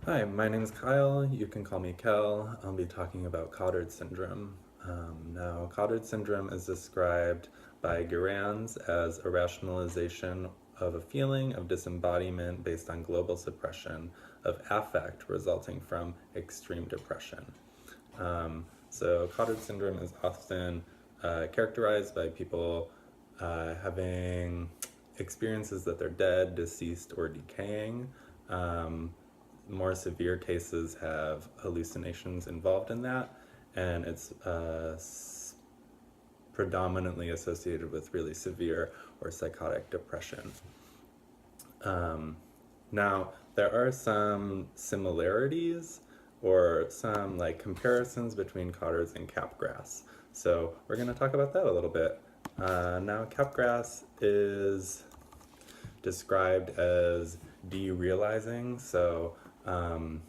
Hi, my name is Kyle. You can call me Kel. I'll be talking about cotard syndrome. Now, cotard syndrome is described by Gerans as a rationalization of a feeling of disembodiment based on global suppression of affect resulting from extreme depression. So, cotard syndrome is often characterized by people having experiences that they're dead, deceased, or decaying. Um, More severe cases have hallucinations involved in that, and it's predominantly associated with really severe or psychotic depression. Um, Now, there are some similarities or some like comparisons between cottars and capgrass. So we're going to talk about that a little bit. Now, capgrass is described as derealizing, so um,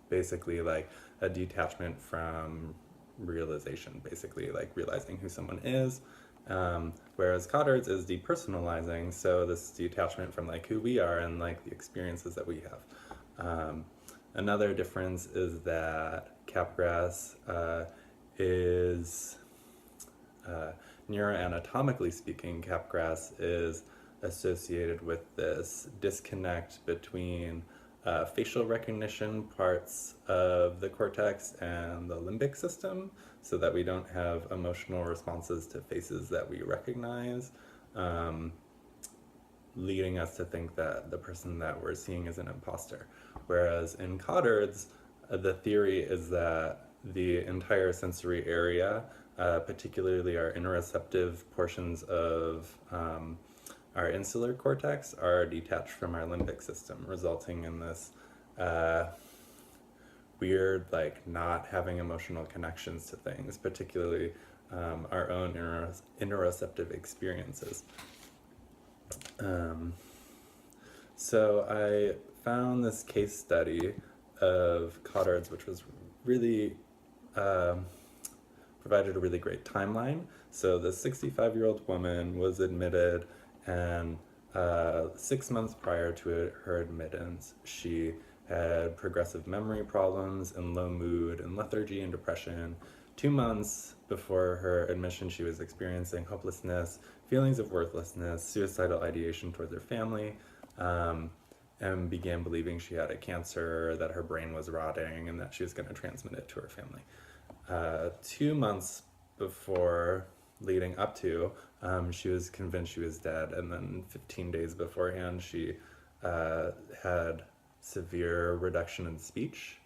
basically like a detachment from realization, basically like realizing who someone is. Whereas Cotard's is depersonalizing, so this detachment from like who we are and like the experiences that we have. Another difference is that Capgras is neuroanatomically speaking, Capgras is associated with this disconnect between facial recognition parts of the cortex and the limbic system, so that we don't have emotional responses to faces that we recognize, um, leading us to think that the person that we're seeing is an imposter. Whereas in Cotard's, the theory is that the entire sensory area, particularly our interoceptive portions of our insular cortex, are detached from our limbic system, resulting in this uh, weird, like, not having emotional connections to things, particularly our own interoceptive experiences. Um, so I found this case study of Cotard's, which was really um, provided a really great timeline. So the 65-year-old woman was admitted, and 6 months prior to her admittance, she had progressive memory problems and low mood and lethargy and depression. 2 months before her admission, she was experiencing hopelessness, feelings of worthlessness, suicidal ideation towards her family, um, and began believing she had a cancer, that her brain was rotting, and that she was going to transmit it to her family. 2 months before, leading up to, she was convinced she was dead, and then 15 days beforehand, she had severe reduction in speech.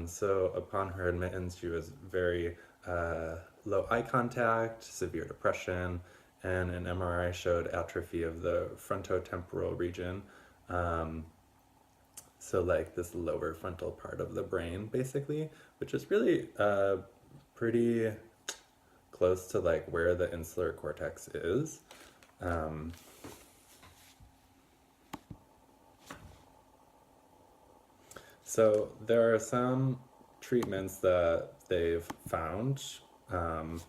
So upon her admittance, she was very low eye contact, severe depression, and an MRI showed atrophy of the frontotemporal region. Um, so like this lower frontal part of the brain, basically, which is really pretty close to like where the insular cortex is. Um, so there are some treatments that they've found, um,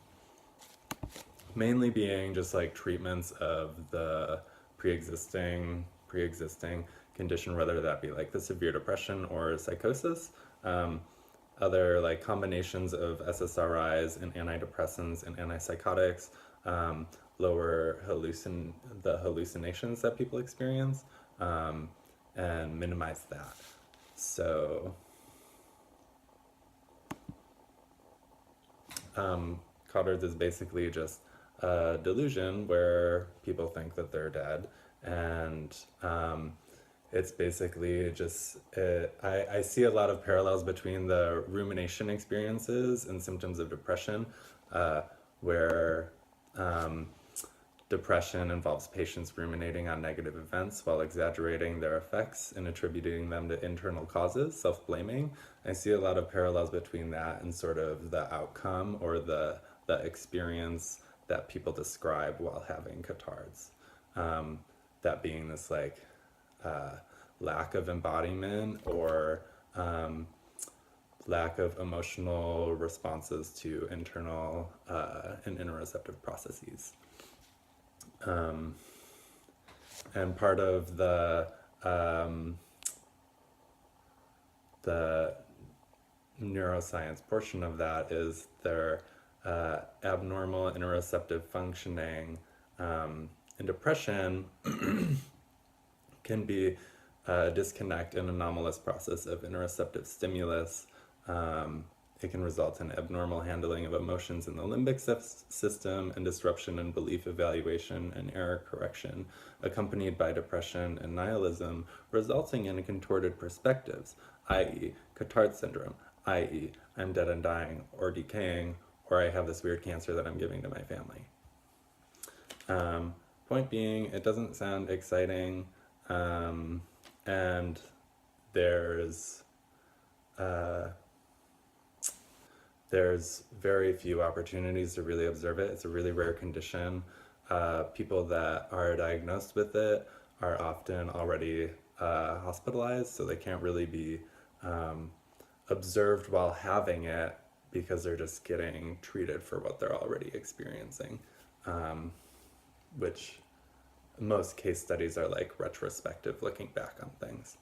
mainly being just like treatments of the pre-existing condition, whether that be like the severe depression or psychosis. Other like combinations of SSRIs and antidepressants and antipsychotics lower the hallucinations that people experience, um, and minimize that. So Cotard's is basically just a delusion where people think that they're dead, and it's basically just I see a lot of parallels between the rumination experiences and symptoms of depression, where um, depression involves patients ruminating on negative events while exaggerating their effects and attributing them to internal causes, self-blaming. I see a lot of parallels between that and sort of the outcome or the experience that people describe while having catarrhs. That being this like uh, lack of embodiment or lack of emotional responses to internal and interoceptive processes. And part of the the neuroscience portion of that is their abnormal interoceptive functioning. And depression can be a disconnect and anomalous process of interoceptive stimulus. It can result in abnormal handling of emotions in the limbic system and disruption in belief evaluation and error correction, accompanied by depression and nihilism, resulting in contorted perspectives, i.e., cotard syndrome, i.e., I'm dead and dying, or decaying, or I have this weird cancer that I'm giving to my family. Point being, it doesn't sound exciting, and there's very few opportunities to really observe it. It's a really rare condition. People that are diagnosed with it are often already hospitalized, so they can't really be observed while having it because they're just getting treated for what they're already experiencing, which most case studies are like retrospective, looking back on things.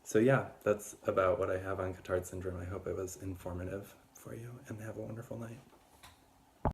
So yeah, that's about what I have on cotard syndrome. I hope it was informative for you, and have a wonderful night.